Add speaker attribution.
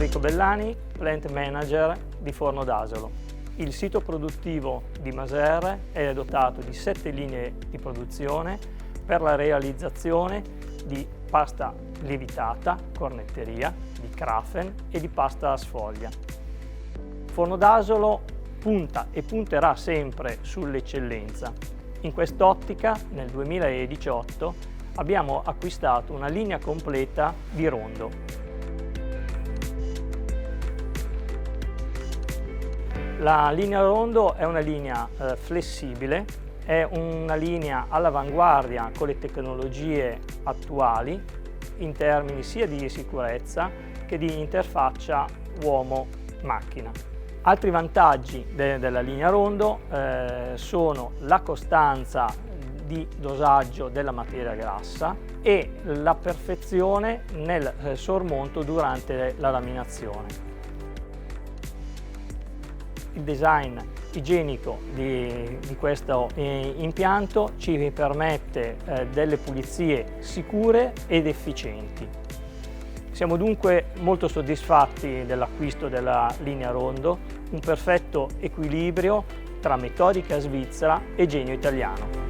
Speaker 1: Enrico Bellani, Plant Manager di Forno d'Asolo. Il sito produttivo di Maser è dotato di 7 linee di produzione per la realizzazione di pasta lievitata, cornetteria, di Krafen e di pasta a sfoglia. Forno d'Asolo punta e punterà sempre sull'eccellenza. In quest'ottica, nel 2018, abbiamo acquistato una linea completa di Rondo. La linea Rondo è una linea flessibile, è una linea all'avanguardia con le tecnologie attuali in termini sia di sicurezza che di interfaccia uomo-macchina. Altri vantaggi della linea Rondo sono la costanza di dosaggio della materia grassa e la perfezione nel sormonto durante la laminazione. Il design igienico di questo impianto ci permette delle pulizie sicure ed efficienti. Siamo dunque molto soddisfatti dell'acquisto della linea Rondo, un perfetto equilibrio tra metodica svizzera e genio italiano.